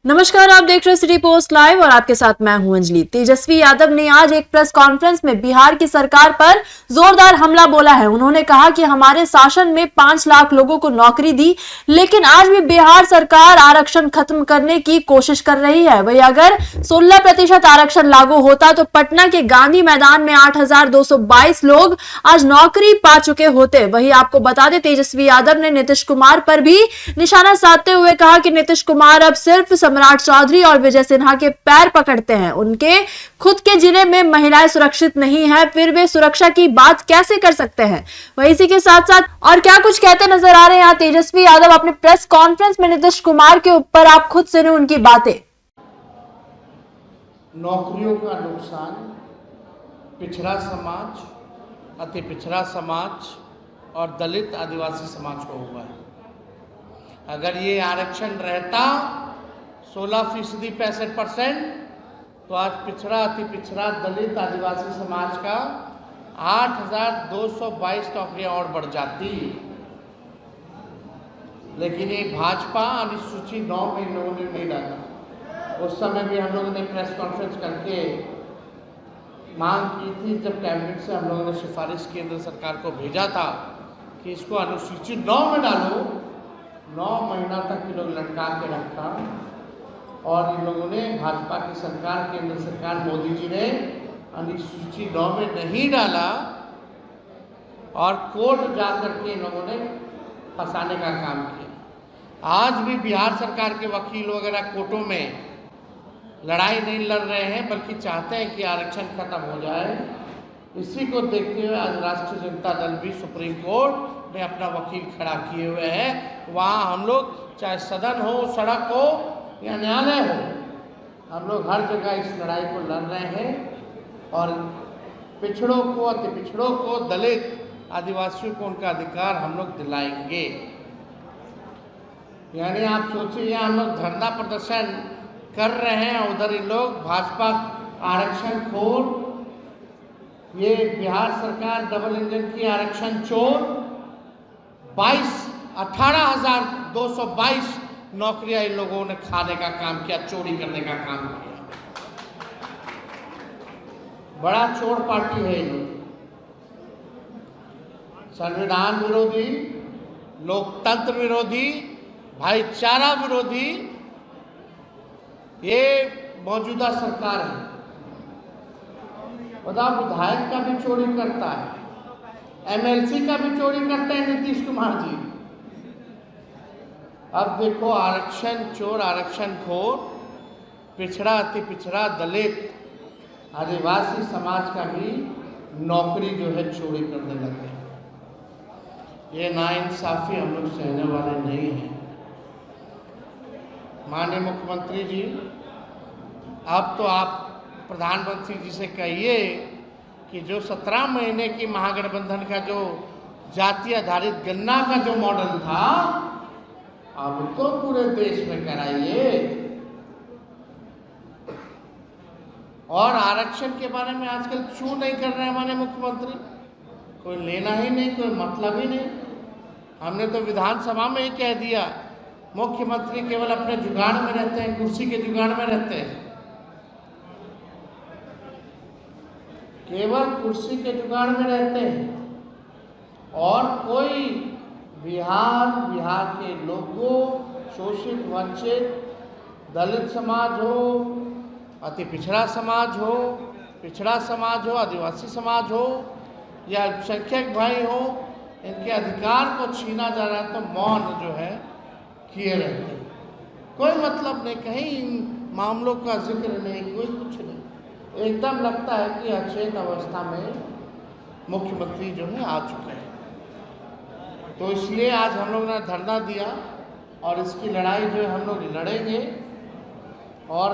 नमस्कार, आप देख रहे हैं सिटी पोस्ट लाइव और आपके साथ मैं हूं अंजलि। तेजस्वी यादव ने आज एक प्रेस कॉन्फ्रेंस में बिहार की सरकार पर जोरदार हमला बोला है। उन्होंने कहा कि हमारे शासन में 5 लाख लोगों को नौकरी दी, लेकिन आज भी बिहार सरकार आरक्षण खत्म करने की कोशिश कर रही है। वही अगर 16% आरक्षण लागू होता तो पटना के गांधी मैदान में 8,222 लोग आज नौकरी पा चुके होते। वही आपको बता दें, तेजस्वी यादव ने नीतीश कुमार पर भी निशाना साधते हुए कहा कि नीतीश कुमार अब सिर्फ सम्राट चौधरी और विजय सिन्हा के पैर पकड़ते हैं। उनके खुद के जिले में महिलाएं सुरक्षित नहीं है, फिर वे सुरक्षा की बात कैसे कर सकते हैं। वहीं इसी के साथ साथ और क्या कुछ कहते नजर आ रहे हैं यहाँ तेजस्वी यादव अपने प्रेस कॉन्फ्रेंस में नीतीश कुमार के ऊपर, आप खुद सुने उनकी बातें। नौकरियों का नुकसान पिछड़ा समाज, अति पिछड़ा समाज और दलित आदिवासी समाज को हुआ है। अगर ये आरक्षण रहता 16% 65%, तो आज पिछड़ा अति पिछड़ा दलित आदिवासी समाज का 8,222 नौकरियां और बढ़ जाती। लेकिन ये भाजपा अनुसूची 9 में इन लोगों ने नहीं डाला। उस समय भी हम लोगों ने प्रेस कॉन्फ्रेंस करके मांग की थी, जब कैबिनेट से हम लोगों ने सिफारिश केंद्र सरकार को भेजा था कि इसको अनुसूची 9 में डालो। 9 महीना तक ये लोग लटका के रखा और इन लोगों ने, भाजपा की सरकार, केंद्र सरकार मोदी जी ने अनुसूची 9 में नहीं डाला और कोर्ट जा करके इन लोगों ने फंसाने का काम किया। आज भी बिहार सरकार के वकील वगैरह कोर्टों में लड़ाई नहीं लड़ रहे हैं, बल्कि चाहते हैं कि आरक्षण खत्म हो जाए। इसी को देखते हुए आज राष्ट्रीय जनता दल भी सुप्रीम कोर्ट में अपना वकील खड़ा किए हुए है। वहाँ हम लोग, चाहे सदन हो, सड़क हो या न्यायालय हो, हम लोग हर जगह इस लड़ाई को लड़ रहे हैं और पिछड़ों को, अति पिछड़ों को, दलित आदिवासियों को उनका अधिकार हम लोग दिलाएंगे। यानी आप सोचिए, यहाँ हम लोग धरना प्रदर्शन कर रहे हैं, उधर इन लोग भाजपा आरक्षण खोर, ये बिहार सरकार डबल इंजन की आरक्षण चोर, 18,222 नौकरियां इन लोगों ने खाने का काम किया, चोरी करने का काम किया। बड़ा चोर पार्टी है ये लोग। संविधान विरोधी, लोकतंत्र विरोधी, भाईचारा विरोधी ये मौजूदा सरकार है। बताओ, विधायक का भी चोरी करता है, एमएलसी का भी चोरी करते हैं नीतीश कुमार जी। अब देखो, आरक्षण चोर, आरक्षण खोर, पिछड़ा अति पिछड़ा दलित आदिवासी समाज का भी नौकरी जो है चोरी करने लगे। ये नाइंसाफी हम लोग सहने वाले नहीं हैं। माननीय मुख्यमंत्री जी, अब तो आप प्रधानमंत्री जी से कहिए कि जो 17 महीने की महागठबंधन का जो जाति आधारित गणना का जो मॉडल था, अब तो पूरे देश में कराइए। और आरक्षण के बारे में आजकल क्यों नहीं कर रहे हैं हमारे मुख्यमंत्री? कोई लेना ही नहीं, कोई मतलब ही नहीं। हमने तो विधानसभा में ही कह दिया, मुख्यमंत्री केवल अपने जुगाड़ में रहते हैं, कुर्सी के जुगाड़ में रहते हैं, केवल कुर्सी के जुगाड़ में रहते हैं। और कोई बिहार के लोगों, शोषित वंचित दलित समाज हो, अति पिछड़ा समाज हो, पिछड़ा समाज हो, आदिवासी समाज हो या अल्पसंख्यक भाई हो, इनके अधिकार को छीना जा रहा है तो मौन जो है किए रहते हैं। कोई मतलब नहीं, कहीं इन मामलों का जिक्र नहीं, कोई कुछ नहीं। एकदम लगता है कि अचेत अवस्था में मुख्यमंत्री जो है आ चुके हैं। तो इसलिए आज हम लोग ने धरना दिया और इसकी लड़ाई जो है हम लोग लड़ेंगे। और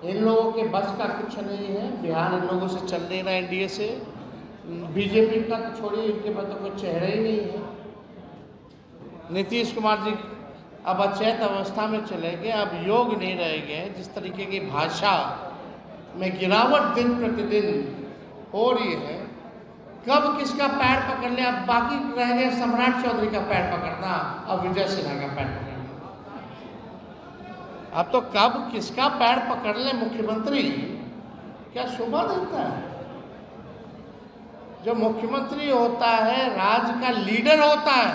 इन लोगों के बस का कुछ नहीं है, बिहार इन लोगों से चल नहीं रहा, एनडीए से, बीजेपी का तो छोड़िए, इनके पास तो कोई चेहरा ही नहीं है। नीतीश कुमार जी अब अचेत अवस्था में चले गए, अब योग नहीं रह गए। जिस तरीके की भाषा में गिरावट दिन प्रतिदिन हो रही है, कब किसका पैर पकड़ ले। अब बाकी रह गए सम्राट चौधरी का पैर पकड़ना और विजय सिन्हा का पैर पकड़ना। अब तो कब किसका पैर पकड़ ले मुख्यमंत्री क्या शोभा देता है। जो मुख्यमंत्री होता है, राज्य का लीडर होता है,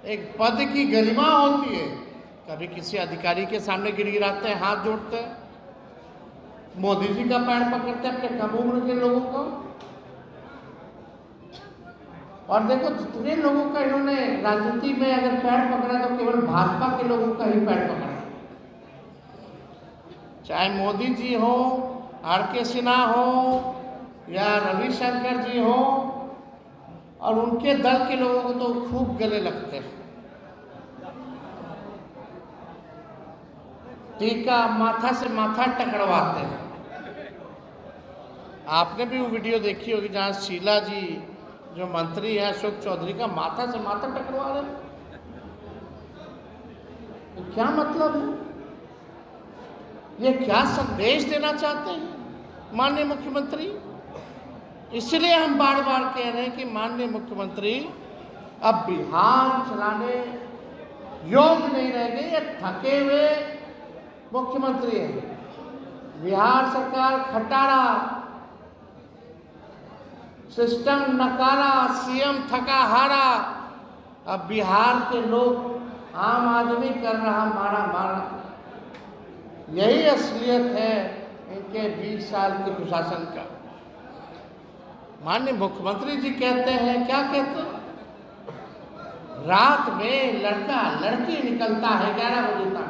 एक पद की गरिमा होती है। कभी किसी अधिकारी के सामने गिड़गिड़ाते हैं, हाथ जोड़ते हैं, मोदी जी का पैर पकड़ते हैं अपने कम उम्र के लोगों को। और देखो जितने लोगों का इन्होंने राजनीति में अगर पैर पकड़ा तो केवल भाजपा के लोगों का ही पैर पकड़ा, चाहे मोदी जी हो, आर.के. सिन्हा हो या रविशंकर जी हो, और उनके दल के लोगों को तो खूब गले लगते हैं। टीका माथा से माथा टकरवाते हैं। आपने भी वो वीडियो देखी होगी जहां शीला जी जो मंत्री है अशोक चौधरी का माथा से माथा टकरवा रहे हैं। तो क्या मतलब है, ये क्या संदेश देना चाहते हैं माननीय मुख्यमंत्री? इसलिए हम बार बार कह रहे हैं कि माननीय मुख्यमंत्री अब बिहार चलाने योग्य नहीं रहेंगे। ये थके हुए मुख्यमंत्री है। बिहार सरकार खटारा, सिस्टम नकारा, सीएम थका हारा। अब बिहार के लोग, आम आदमी कर रहा मारा मारा। यही असलियत है इनके 20 साल के प्रशासन का। माननीय मुख्यमंत्री जी कहते हैं, क्या कहते हैं, रात में लड़का लड़की निकलता है 11 बजे तक।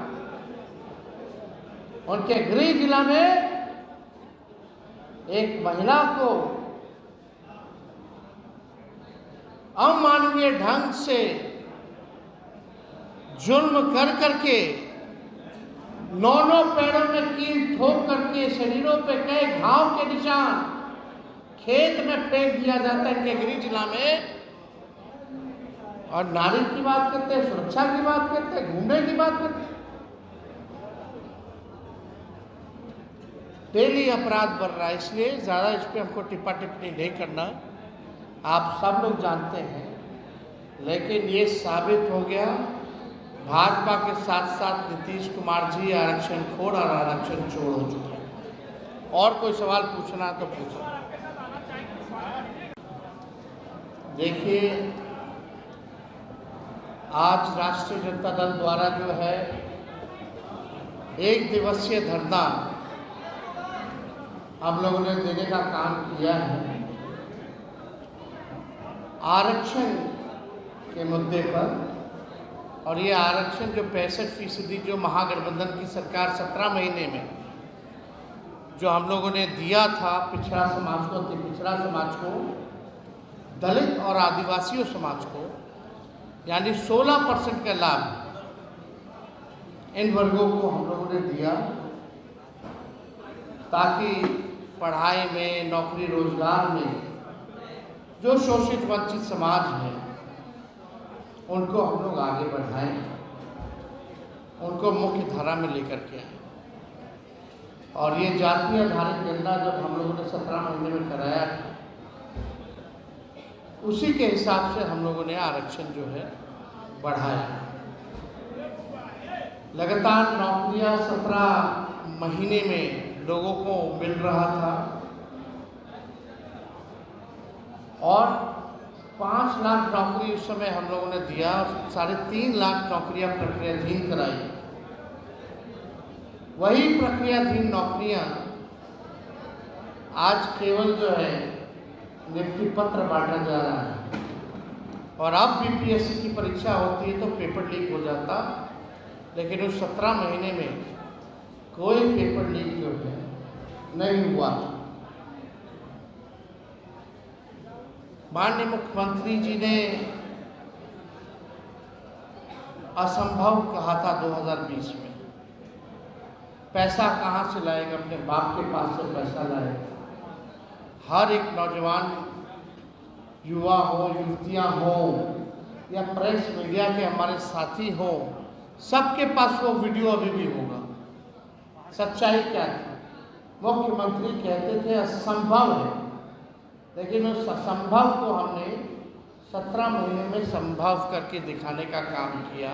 उनके गृह जिला में एक महिला को अमानवीय ढंग से जुल्म कर करके 9 पैरों में कील ठोक करके शरीरों पे कई घाव के निशान खेत में फेंक दिया जाता है गृह जिला में। और नारी की बात करते हैं, सुरक्षा की बात करते हैं, घूमने की बात करते हैं। डेली अपराध बढ़ रहा है, इसलिए ज़्यादा इस पर हमको टिप्पा टिप्पणी नहीं करना, आप सब लोग जानते हैं। लेकिन ये साबित हो गया भाजपा के साथ साथ नीतीश कुमार जी आरक्षण खोर और आरक्षण चोर हो चुके हैं। और कोई सवाल पूछना तो पूछो। देखिए, आज राष्ट्रीय जनता दल द्वारा जो है 1 दिवसीय धरना हम लोगों ने देने का काम किया है आरक्षण के मुद्दे पर। और ये आरक्षण जो 65% जो महागठबंधन की सरकार 17 महीने में जो हम लोगों ने दिया था पिछड़ा समाज को, अति पिछड़ा समाज को, दलित और आदिवासियों समाज को, यानी 16% का लाभ इन वर्गों को हम लोगों ने दिया ताकि पढ़ाई में, नौकरी रोजगार में जो शोषित वंचित समाज है उनको हम लोग आगे बढ़ाएं, उनको मुख्य धारा में लेकर के आए। और ये जाति आधारित गणना जब हम लोगों ने 17 महीने में कराया था, उसी के हिसाब से हम लोगों ने आरक्षण जो है बढ़ाया। लगातार नौकरियां 17 महीने में लोगों को मिल रहा था और 5 लाख नौकरी उस समय हम लोगों ने दिया और 3.5 लाख नौकरियां प्रक्रियाधीन कराई। वही प्रक्रियाधीन नौकरियां आज केवल जो है नियुक्ति पत्र बांटा जा रहा है। और अब बीपीएससी की परीक्षा होती है तो पेपर लीक हो जाता, लेकिन उस 17 महीने में कोई पेपर लीक जो है नहीं हुआ। माननीय मुख्यमंत्री जी ने असंभव कहा था 2020 में, पैसा कहाँ से लाएगा, अपने बाप के पास से पैसा लाएगा। हर एक नौजवान, युवा हो, युवतियाँ हो या प्रेस मीडिया के हमारे साथी हो, सबके पास वो वीडियो अभी भी होगा। सच्चाई क्या थी? मुख्यमंत्री कहते थे असंभव है, लेकिन उस असंभव को हमने 17 महीने में संभव करके दिखाने का काम किया।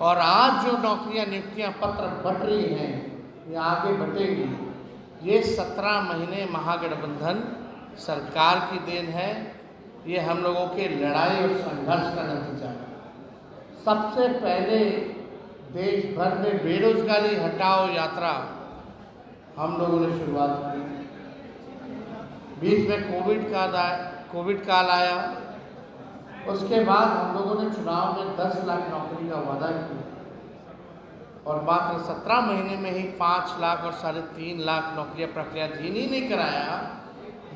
और आज जो नौकरियां नियुक्तियां पत्र बट रही हैं, ये आगे बढ़ेगी। ये 17 महीने महागठबंधन सरकार की देन है। ये हम लोगों के लड़ाई और संघर्ष का नतीजा है। सबसे पहले देश भर में बेरोजगारी हटाओ यात्रा हम लोगों ने शुरुआत की। बीच में कोविड काल आया। उसके बाद हम लोगों ने चुनाव में 10 लाख नौकरी का वादा किया और मात्र 17 महीने में ही 5 लाख और 3.5 लाख नौकरियां प्रक्रियाधीन ही नहीं कराया,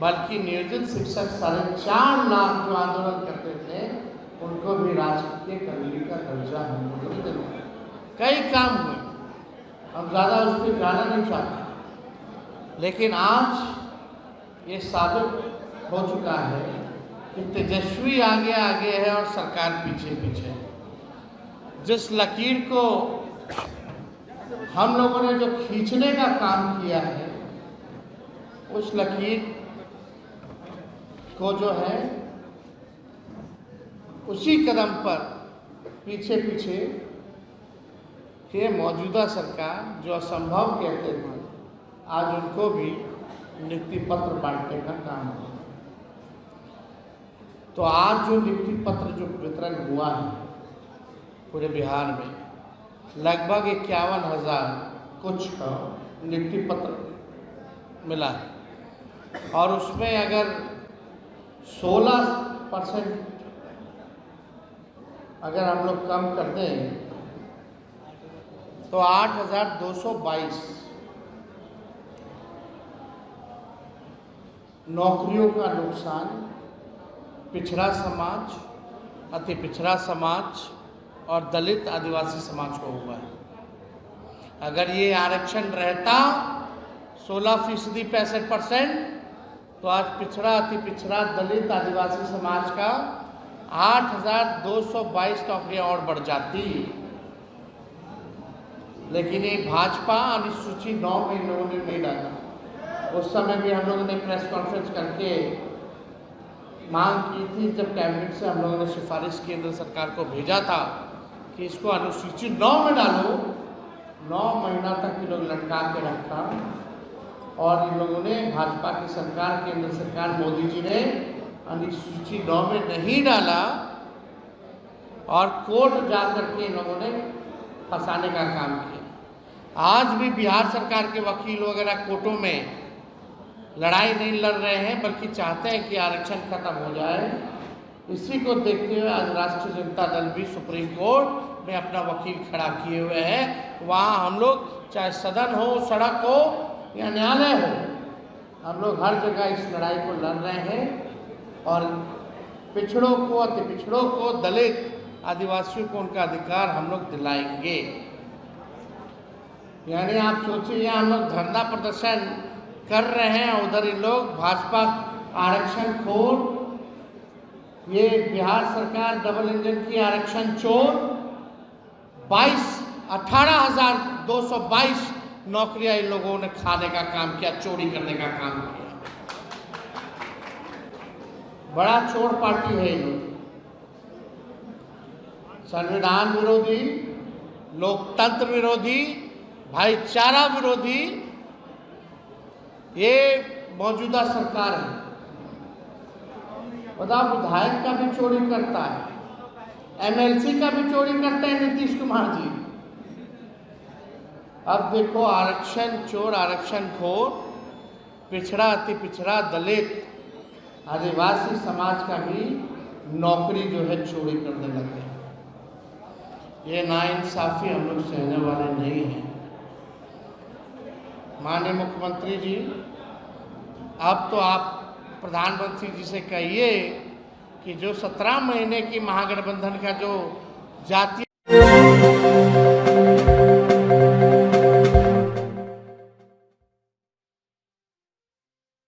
बल्कि नियोजित शिक्षक 4.5 लाख जो आंदोलन करते थे उनको भी राजकीय कर्मी का दर्जा हम लोगों ने दिया। कई काम हुए, हम ज़्यादा उस पर जाना नहीं चाहते, लेकिन आज ये साबित हो चुका है कि तेजस्वी आगे आगे है और सरकार पीछे पीछे है। जिस लकीर को हम लोगों ने जो खींचने का काम किया है, उस लकीर को जो है उसी कदम पर पीछे पीछे के मौजूदा सरकार जो असंभव कहते थे, आज उनको भी नियुक्ति पत्र बांटने का काम है। तो आज जो नियुक्ति पत्र जो वितरण हुआ है पूरे बिहार में, लगभग 51,000 कुछ का नियुक्ति पत्र मिला है और उसमें अगर 16% अगर हम लोग कम कर दें तो 8,222 नौकरियों का नुकसान पिछड़ा समाज, अति पिछड़ा समाज और दलित आदिवासी समाज को हुआ है। अगर ये आरक्षण रहता 16% 65%, तो आज पिछड़ा अति पिछड़ा दलित आदिवासी समाज का 8,222 नौकरियां और बढ़ जाती। लेकिन ये भाजपा अनुसूची 9 में इन लोगों ने नहीं डाला। उस समय भी हम लोगों ने प्रेस कॉन्फ्रेंस करके मांग की थी, जब कैबिनेट से हम लोगों ने सिफारिश केंद्र सरकार को भेजा था कि इसको अनुसूची 9 में डालो। 9 महीना तक ये लोग लटका के रखा और इन लोगों ने, भाजपा की सरकार, केंद्र सरकार मोदी जी ने अनुसूची 9 में नहीं डाला और कोर्ट जा करके इन लोगों ने फंसाने का काम किया। आज भी बिहार सरकार के वकील वगैरह कोर्टों में लड़ाई नहीं लड़ रहे हैं, बल्कि चाहते हैं कि आरक्षण खत्म हो जाए। इसी को देखते हुए आज राष्ट्रीय जनता दल भी सुप्रीम कोर्ट में अपना वकील खड़ा किए हुए है। वहाँ हम लोग, चाहे सदन हो, सड़क हो या न्यायालय हो, हम लोग हर जगह इस लड़ाई को लड़ रहे हैं और पिछड़ों को, अति पिछड़ों को, दलित आदिवासियों को उनका अधिकार हम लोग दिलाएंगे। यानी आप सोचिए, यहाँ हम लोग धरना प्रदर्शन कर रहे हैं, उधर इन लोग भाजपा आरक्षण खोर, ये बिहार सरकार डबल इंजन की आरक्षण चोर, 18,222 नौकरियां इन लोगों ने खाने का काम किया, चोरी करने का काम किया। बड़ा चोर पार्टी है ये लोग। संविधान विरोधी, लोकतंत्र विरोधी, भाईचारा विरोधी ये मौजूदा सरकार है। बताओ, विधायक का भी चोरी करता है, एमएलसी का भी चोरी करते हैं नीतीश कुमार जी। अब देखो, आरक्षण चोर, आरक्षण खोर, पिछड़ा अति पिछड़ा दलित आदिवासी समाज का भी नौकरी जो है चोरी करने लगे। ये नाइंसाफी हम लोग सहने वाले नहीं हैं। माननीय मुख्यमंत्री जी, अब तो आप प्रधानमंत्री जी से कहिए कि जो 17 महीने की महागठबंधन का जो जातीय